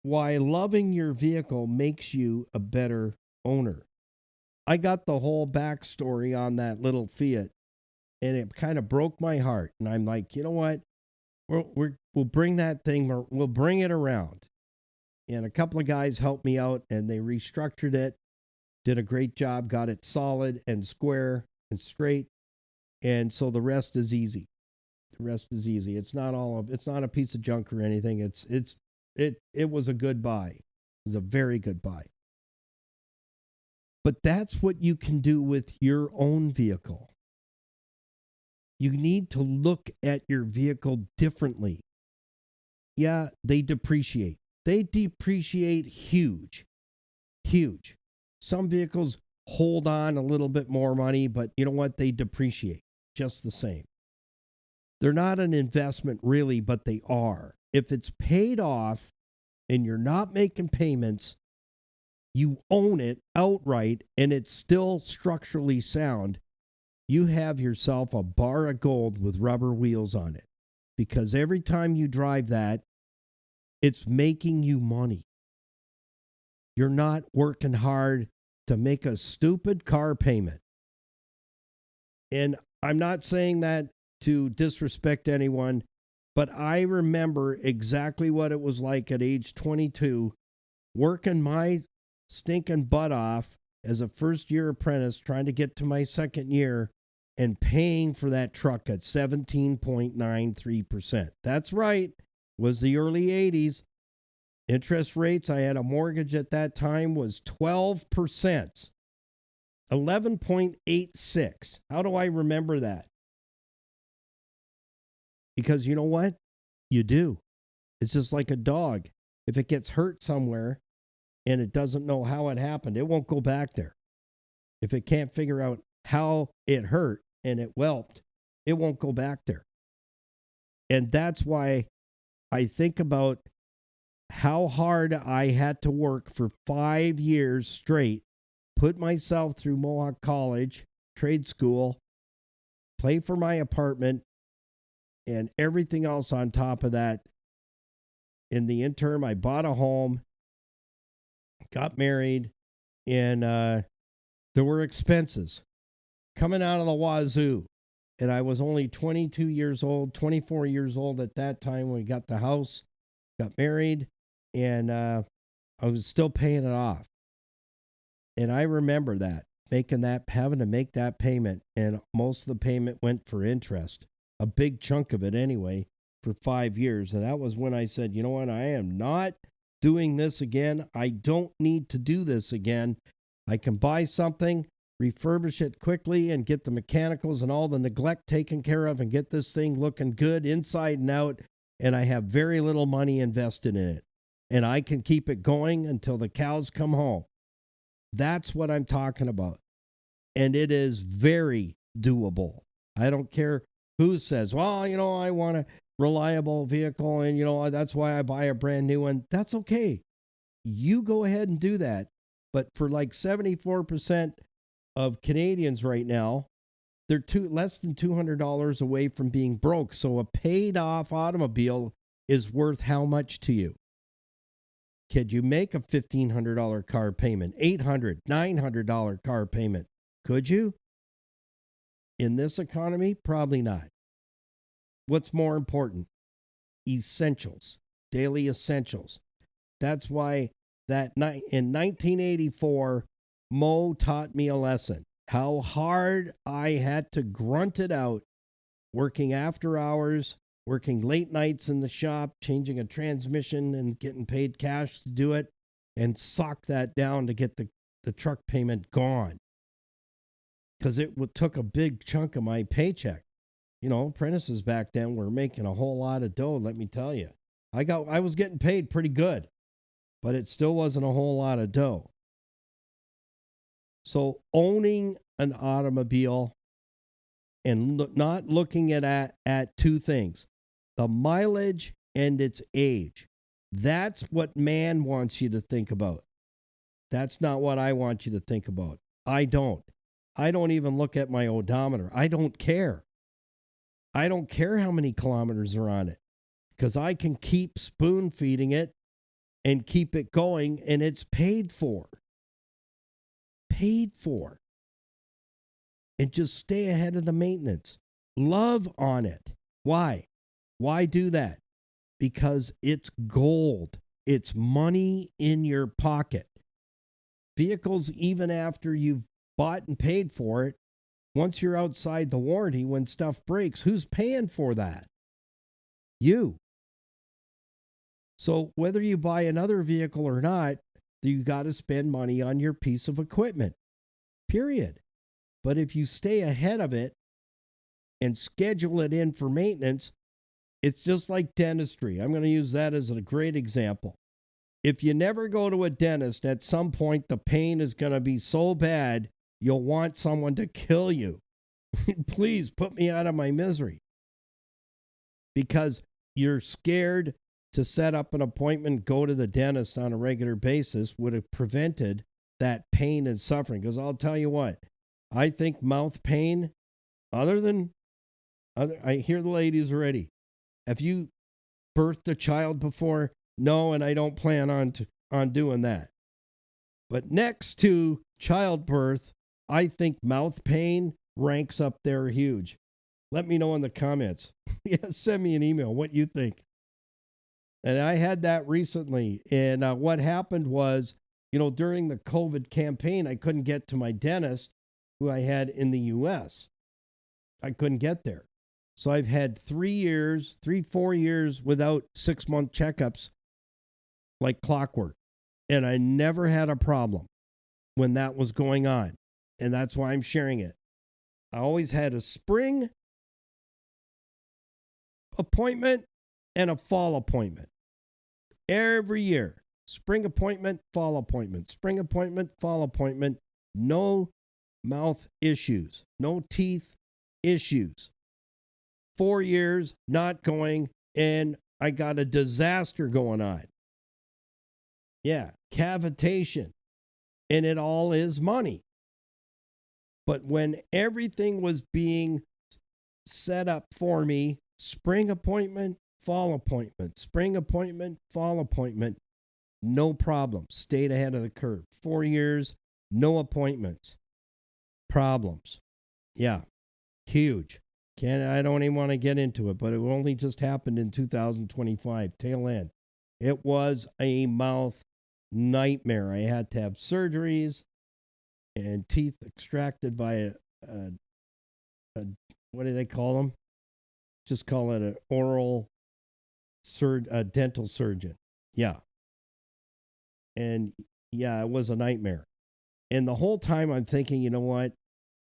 why loving your vehicle makes you a better owner. I got the whole backstory on that little Fiat, and it kind of broke my heart. And I'm like, you know what? We'll bring that thing, we'll bring it around. And a couple of guys helped me out, and they restructured it, did a great job, got it solid and square and straight. And so the rest is easy. The rest is easy. It's not a piece of junk or anything. It was a good buy. It was a very good buy. But that's what you can do with your own vehicle. You need to look at your vehicle differently. Yeah, they depreciate. They depreciate huge. Huge. Some vehicles hold on a little bit more money, but you know what? They depreciate just the same. They're not an investment really, but they are. If it's paid off and you're not making payments, you own it outright and it's still structurally sound, you have yourself a bar of gold with rubber wheels on it. Because every time you drive that, it's making you money. You're not working hard to make a stupid car payment. And I'm not saying that to disrespect anyone, but I remember exactly what it was like at age 22, working my stinking butt off as a first-year apprentice, trying to get to my second year, and paying for that truck at 17.93%. That's right. Was the early 80s. Interest rates, I had a mortgage at that time, was 12%. 11.86. How do I remember that? Because you know what? You do. It's just like a dog. If it gets hurt somewhere and it doesn't know how it happened, it won't go back there. If it can't figure out how it hurt and it whelped, it won't go back there. And that's why I think about how hard I had to work for 5 years straight, put myself through Mohawk College, trade school, play for my apartment, and everything else on top of that. In the interim, I bought a home, got married, and there were expenses coming out of the wazoo. And I was only 22 years old, 24 years old at that time when we got the house, got married, and I was still paying it off. And I remember that, having to make that payment, and most of the payment went for interest, a big chunk of it anyway, for 5 years. And that was when I said, you know what, I am not doing this again. I don't need to do this again. I can buy something, refurbish it quickly, and get the mechanicals and all the neglect taken care of and get this thing looking good inside and out. And I have very little money invested in it. And I can keep it going until the cows come home. That's what I'm talking about. And it is very doable. I don't care who says, well, you know, I want a reliable vehicle and, you know, that's why I buy a brand new one. That's okay. You go ahead and do that. But for like 74% of Canadians right now, they're less than $200 away from being broke. So a paid off automobile is worth how much to you? Could you make a $1,500 car payment, $800, $900 car payment? Could you? In this economy, probably not. What's more important? Essentials, daily essentials. That's why in 1984, Mo taught me a lesson. How hard I had to grunt it out, working after hours, working late nights in the shop, changing a transmission and getting paid cash to do it, and sock that down to get the truck payment gone. Because it took a big chunk of my paycheck. Apprentices back then were making a whole lot of dough, let me tell you. I was getting paid pretty good, but it still wasn't a whole lot of dough. So owning an automobile and not looking at two things, the mileage and its age. That's what man wants you to think about. That's not what I want you to think about. I don't even look at my odometer. I don't care. I don't care how many kilometers are on it, because I can keep spoon feeding it and keep it going, and it's paid for. Paid for. And just stay ahead of the maintenance. Love on it. Why? Why do that? Because it's gold. It's money in your pocket. Vehicles, even after you've bought and paid for it, once you're outside the warranty, when stuff breaks, who's paying for that? You. So whether you buy another vehicle or not, you got to spend money on your piece of equipment. Period. But if you stay ahead of it and schedule it in for maintenance, it's just like dentistry. I'm going to use that as a great example. If you never go to a dentist, at some point the pain is going to be so bad, you'll want someone to kill you. Please put me out of my misery. Because you're scared to set up an appointment, go to the dentist on a regular basis, would have prevented that pain and suffering. Because I'll tell you what, I think mouth pain, I hear the ladies already. Have you birthed a child before? No, and I don't plan on doing that. But next to childbirth, I think mouth pain ranks up there huge. Let me know in the comments. Yeah, send me an email what you think. And I had that recently. And what happened was, during the COVID campaign, I couldn't get to my dentist who I had in the U.S. I couldn't get there. So I've had 4 years without 6-month checkups like clockwork. And I never had a problem when that was going on. And that's why I'm sharing it. I always had a spring appointment and a fall appointment. Every year. Spring appointment, fall appointment. Spring appointment, fall appointment. No mouth issues. No teeth issues. 4 years not going, and I got a disaster going on. Yeah, cavitation. And it all is money. But when everything was being set up for me, spring appointment, fall appointment, spring appointment, fall appointment, no problem. Stayed ahead of the curve. 4 years, no appointments. Problems. Yeah, huge. I don't even want to get into it, but it only just happened in 2025, tail end. It was a mouth nightmare. I had to have surgeries and teeth extracted by a what do they call them? Just call it an oral dental surgeon. Yeah. And yeah, it was a nightmare. And the whole time I'm thinking, you know what?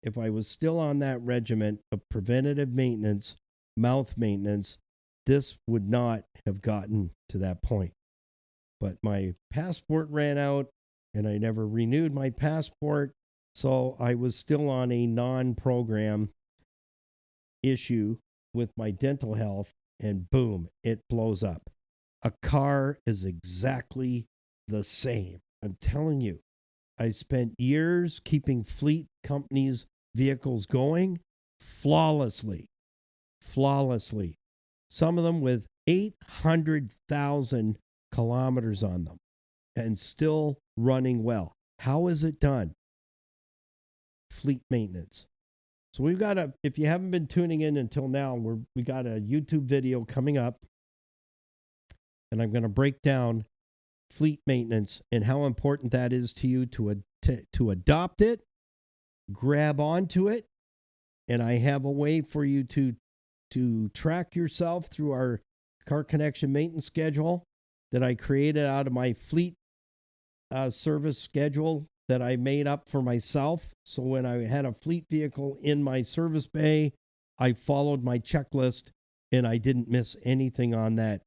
If I was still on that regiment of preventative maintenance, mouth maintenance, this would not have gotten to that point. But my passport ran out and I never renewed my passport. So I was still on a non-program issue with my dental health, and boom, it blows up. A car is exactly the same. I'm telling you, I spent years keeping fleet companies' vehicles going, flawlessly. Some of them with 800,000 kilometers on them and still running well. How is it done? Fleet maintenance. So we've got if you haven't been tuning in until now, we got a YouTube video coming up, and I'm going to break down fleet maintenance and how important that is to you to adopt it, grab onto it, and I have a way for you to track yourself through our car connection maintenance schedule that I created out of my fleet service schedule that I made up for myself. So when I had a fleet vehicle in my service bay, I followed my checklist and I didn't miss anything on that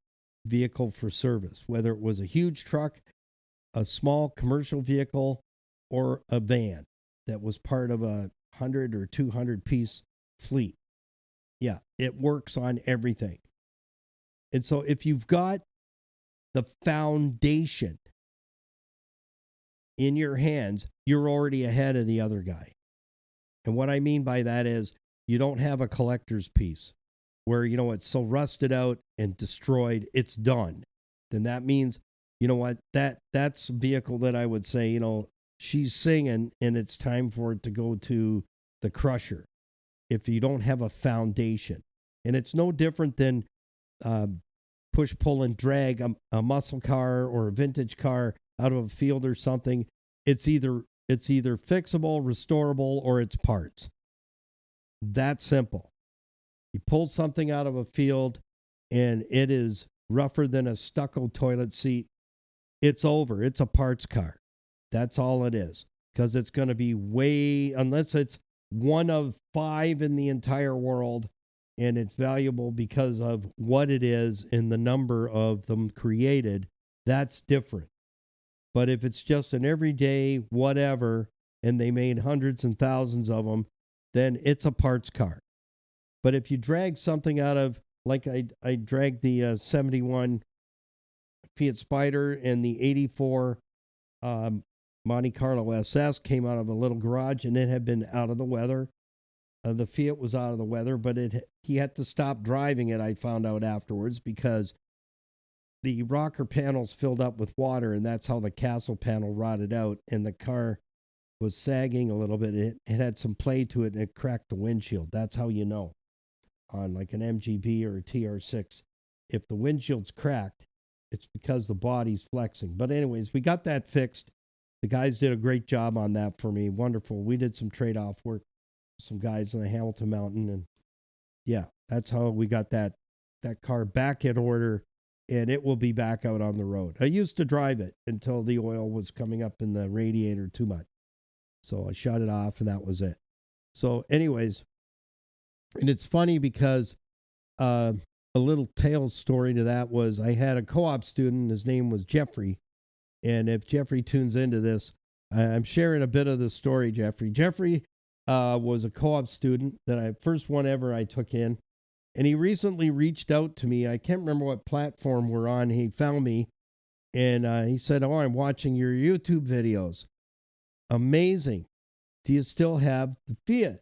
vehicle for service, whether it was a huge truck, a small commercial vehicle, or a van that was part of a 100 or 200 piece fleet. Yeah, it works on everything. And so if you've got the foundation in your hands, you're already ahead of the other guy. And what I mean by that is you don't have a collector's piece where, it's so rusted out and destroyed, it's done. Then that means, that's a vehicle that I would say, she's singing and it's time for it to go to the crusher if you don't have a foundation. And it's no different than push, pull, and drag a muscle car or a vintage car out of a field or something. It's either fixable, restorable, or it's parts. That simple. You pull something out of a field and it is rougher than a stucco toilet seat, it's over. It's a parts car. That's all it is. Because it's going to be unless it's one of 5 in the entire world, and it's valuable because of what it is and the number of them created, that's different. But if it's just an everyday whatever, and they made hundreds and thousands of them, then it's a parts car. But if you drag something out of, like I dragged the 71 Fiat Spider and the 84 Monte Carlo SS came out of a little garage, and it had been out of the weather. The Fiat was out of the weather, but he had to stop driving it, I found out afterwards, because the rocker panels filled up with water, and that's how the castle panel rotted out, and the car was sagging a little bit. It had some play to it, and it cracked the windshield. That's how you know on like an MGB or a TR6. If the windshield's cracked, it's because the body's flexing. But anyways, we got that fixed. The guys did a great job on that for me. Wonderful. We did some trade-off work with some guys in the Hamilton Mountain, and yeah, that's how we got that car back in order, and it will be back out on the road. I used to drive it until the oil was coming up in the radiator too much. So I shut it off, and that was it. So anyways, and it's funny because a little tail story to that was I had a co-op student. His name was Jeffrey. And if Jeffrey tunes into this, I'm sharing a bit of the story, Jeffrey. Jeffrey was a co-op student first one ever I took in. And he recently reached out to me. I can't remember what platform we're on. He found me, and he said, "Oh, I'm watching your YouTube videos. Amazing. Do you still have the Fiat?"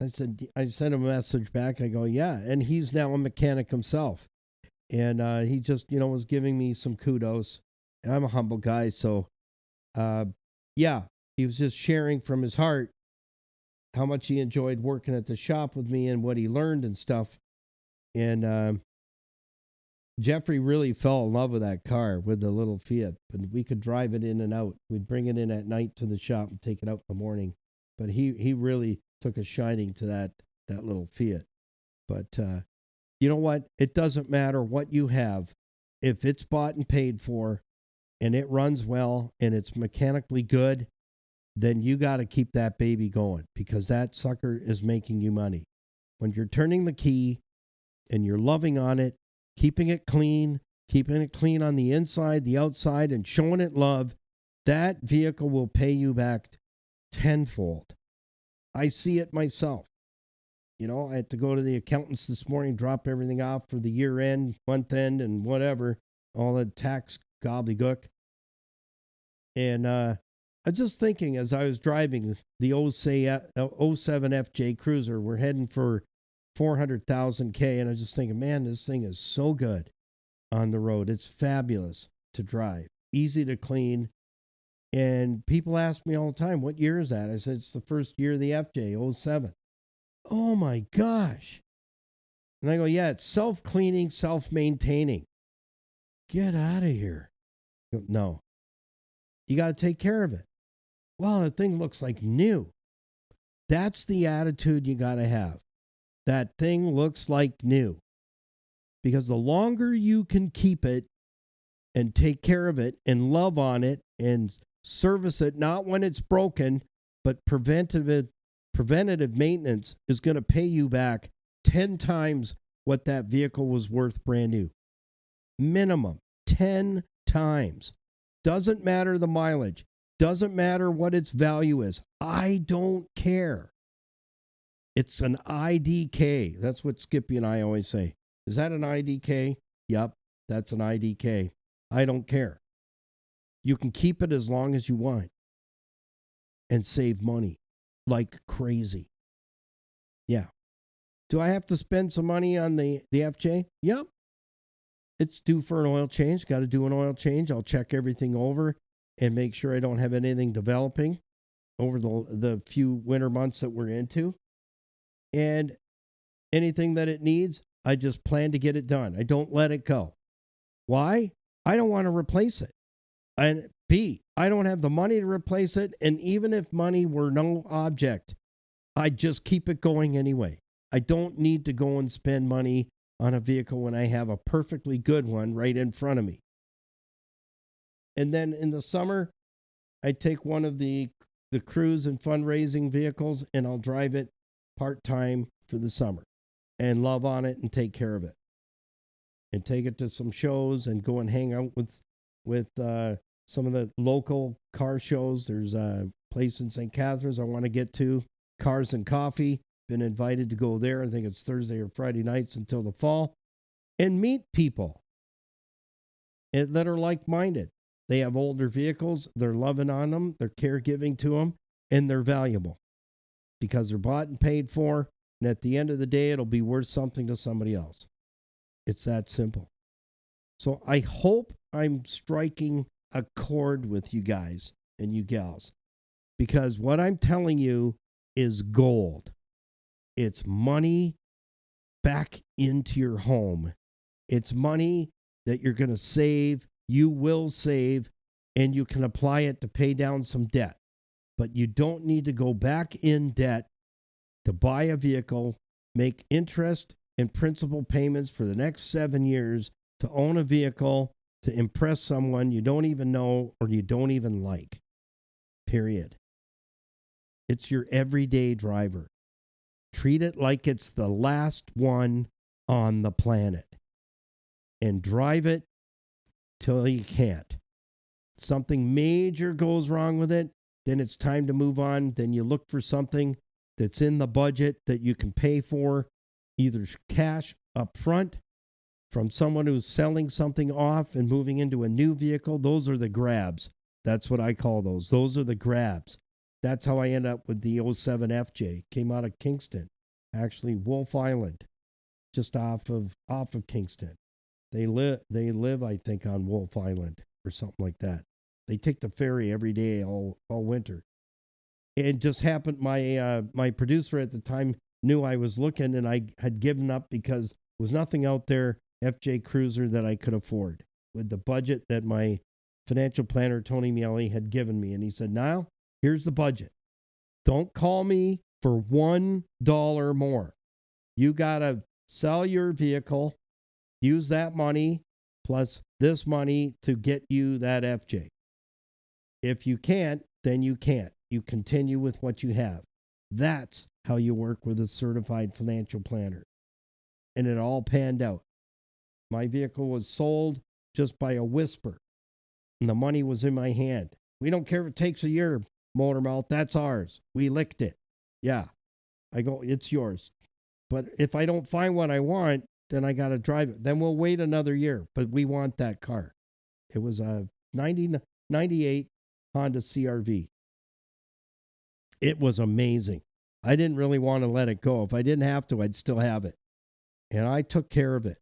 I sent him a message back. I go, "Yeah." And he's now a mechanic himself. And he just, was giving me some kudos. I'm a humble guy. So, yeah, he was just sharing from his heart how much he enjoyed working at the shop with me and what he learned and stuff. And Jeffrey really fell in love with that car, with the little Fiat. And we could drive it in and out. We'd bring it in at night to the shop and take it out in the morning. But he really took a shining to that little Fiat. But you know what? It doesn't matter what you have. If it's bought and paid for and it runs well and it's mechanically good, then you got to keep that baby going, because that sucker is making you money. When you're turning the key and you're loving on it, keeping it clean on the inside, the outside, and showing it love, that vehicle will pay you back tenfold. I see it myself. I had to go to the accountants this morning, drop everything off for the year end, month end, and whatever, all the tax gobbledygook. And I was just thinking as I was driving the 07 FJ Cruiser, we're heading for 400,000 K, and I was just thinking, man, this thing is so good on the road. It's fabulous to drive, easy to clean. And people ask me all the time, what year is that? I said, it's the first year of the FJ, 07. Oh my gosh. And I go, yeah, it's self-cleaning, self-maintaining. Get out of here. No. You got to take care of it. Well, the thing looks like new. That's the attitude you got to have. That thing looks like new. Because the longer you can keep it and take care of it and love on it and service it, not when it's broken, but preventative maintenance is going to pay you back 10 times what that vehicle was worth brand new. Minimum 10 times. Doesn't matter the mileage. Doesn't matter what its value is. I don't care. It's an IDK. That's what Skippy and I always say. Is that an IDK? Yep, that's an IDK. I don't care. You can keep it as long as you want and save money like crazy. Yeah. Do I have to spend some money on the FJ? Yep. It's due for an oil change. Got to do an oil change. I'll check everything over and make sure I don't have anything developing over the few winter months that we're into. And anything that it needs, I just plan to get it done. I don't let it go. Why? I don't want to replace it. And B, I don't have the money to replace it. And even if money were no object, I'd just keep it going anyway. I don't need to go and spend money on a vehicle when I have a perfectly good one right in front of me. And then in the summer, I take one of the cruise and fundraising vehicles and I'll drive it part-time for the summer and love on it and take care of it. And take it to some shows and go and hang out with some of the local car shows. There's a place in St. Catharines I want to get to, Cars and Coffee. Been invited to go there. I think it's Thursday or Friday nights until the fall. And meet people that are like-minded. They have older vehicles. They're loving on them. They're caregiving to them. And they're valuable because they're bought and paid for. And at the end of the day, it'll be worth something to somebody else. It's that simple. So I hope I'm striking a chord with you guys and you gals, because what I'm telling you is gold. It's money back into your home. It's money that you're going to save, you will save, and you can apply it to pay down some debt. But you don't need to go back in debt to buy a vehicle, make interest and principal payments for the next 7 years to own a vehicle, to impress someone you don't even know or you don't even like. Period. It's your everyday driver. Treat it like it's the last one on the planet. And drive it till you can't. Something major goes wrong with it, then it's time to move on. Then you look for something that's in the budget that you can pay for, either cash up front from someone who's selling something off and moving into a new vehicle. Those are the grabs. That's what I call those. Those are the grabs. That's how I end up with the 07 FJ. Came out of Kingston, actually Wolf Island, just off of Kingston. They live, I think, on Wolf Island or something like that. They take the ferry every day all winter. It just happened. My producer at the time knew I was looking, and I had given up because there was nothing out there FJ Cruiser that I could afford with the budget that my financial planner Tony Miele had given me. And he said, "Niall, here's the budget. Don't call me for $1 more. You gotta sell your vehicle, use that money plus this money to get you that FJ. If you can't, then you can't. You continue with what you have." That's how you work with a certified financial planner. And it all panned out. My vehicle was sold just by a whisper, and the money was in my hand. We don't care if it takes a year, Motormouth. That's ours. We licked it. Yeah. I go, it's yours. But if I don't find what I want, then I got to drive it. Then we'll wait another year. But we want that car. It was a 98 Honda CRV. It was amazing. I didn't really want to let it go. If I didn't have to, I'd still have it. And I took care of it.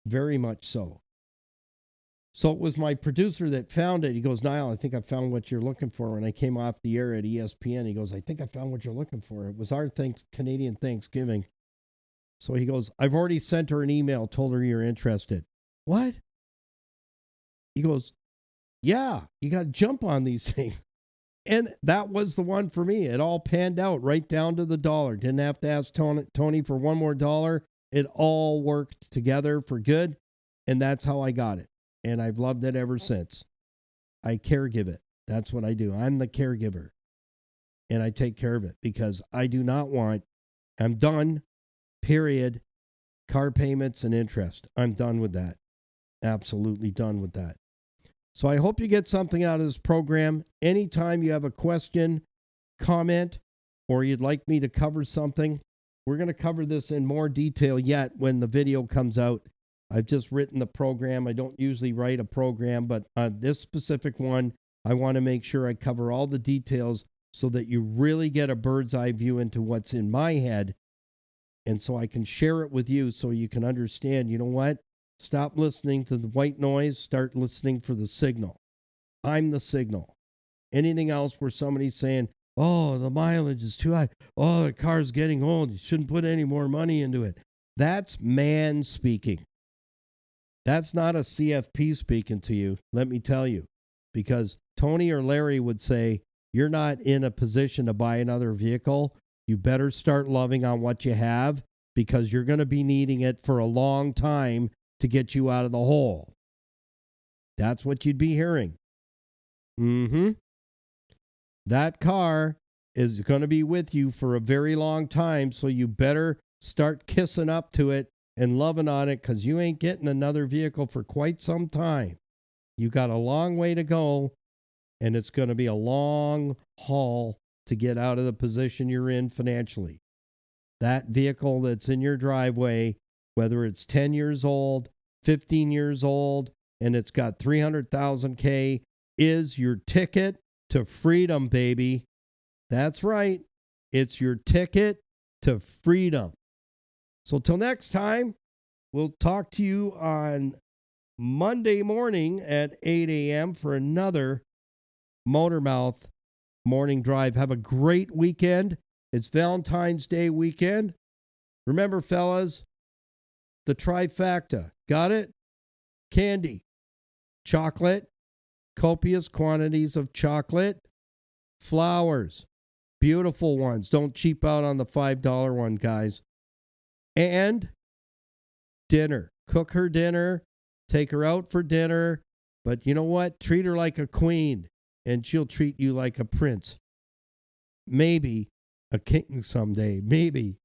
Very much so. So it was my producer that found it. He goes, Niall, I think I found what you're looking for. When I came off the air at ESPN, he goes, I think I found what you're looking for. It was our Canadian Thanksgiving. So he goes, I've already sent her an email, told her you're interested. What? He goes, yeah, you got to jump on these things. And that was the one for me. It all panned out right down to the dollar. Didn't have to ask Tony for one more dollar. It all worked together for good. And that's how I got it. And I've loved it ever since. I caregive it. That's what I do. I'm the caregiver. And I take care of it because I do not want, I'm done, period, car payments and interest. I'm done with that. Absolutely done with that. So I hope you get something out of this program. Anytime you have a question, comment, or you'd like me to cover something, we're going to cover this in more detail yet when the video comes out. I've just written the program. I don't usually write a program, but this specific one, I want to make sure I cover all the details so that you really get a bird's eye view into what's in my head. And so I can share it with you so you can understand, you know what? Stop listening to the white noise. Start listening for the signal. I'm the signal. Anything else where somebody's saying, oh, the mileage is too high. Oh, the car's getting old. You shouldn't put any more money into it. That's man speaking. That's not a CFP speaking to you, let me tell you. Because Tony or Larry would say, you're not in a position to buy another vehicle. You better start loving on what you have because you're going to be needing it for a long time to get you out of the hole. That's what you'd be hearing. That car is going to be with you for a very long time, so you better start kissing up to it and loving on it because you ain't getting another vehicle for quite some time. You got a long way to go, and it's going to be a long haul to get out of the position you're in financially. That vehicle that's in your driveway, whether it's 10 years old, 15 years old, and it's got 300,000 K, is your ticket to freedom, baby. That's right. It's your ticket to freedom. So till next time, we'll talk to you on Monday morning at 8 a.m. for another Motormouth Morning Drive. Have a great weekend. It's Valentine's Day weekend. Remember, fellas, the trifecta. Got it? Candy, chocolate, copious quantities of chocolate, flowers, beautiful ones. Don't cheap out on the $5 one, guys. And dinner. Cook her dinner. Take her out for dinner. But you know what? Treat her like a queen, and she'll treat you like a prince. Maybe a king someday. Maybe.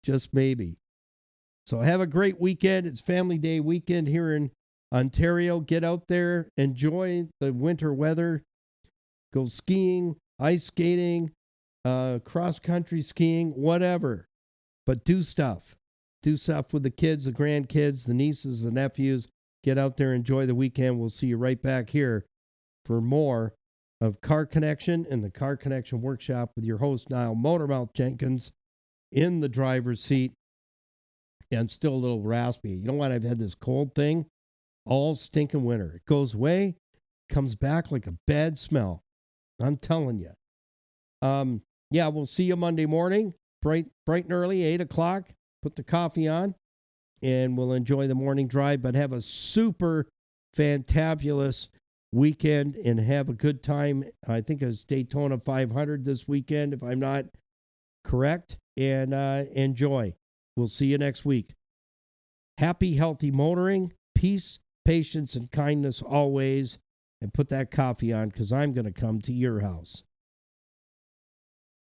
Just maybe. So have a great weekend. It's Family Day weekend here in Ontario. Get out there. Enjoy the winter weather. Go skiing, ice skating, cross-country skiing, whatever. But do stuff. Do stuff with the kids, the grandkids, the nieces, the nephews. Get out there, enjoy the weekend. We'll see you right back here for more of Car Connection and the Car Connection Workshop with your host, Niall Motormouth Jenkins, in the driver's seat. Yeah, I'm still a little raspy. You know what? I've had this cold thing all stinking winter. It goes away, comes back like a bad smell. I'm telling you. Yeah, we'll see you Monday morning, bright and early, 8 o'clock. Put the coffee on, and we'll enjoy the morning drive, but have a super fantabulous weekend and have a good time. I think it's Daytona 500 this weekend, if I'm not correct, and enjoy. We'll see you next week. Happy, healthy motoring, peace, patience, and kindness always, and put that coffee on because I'm going to come to your house.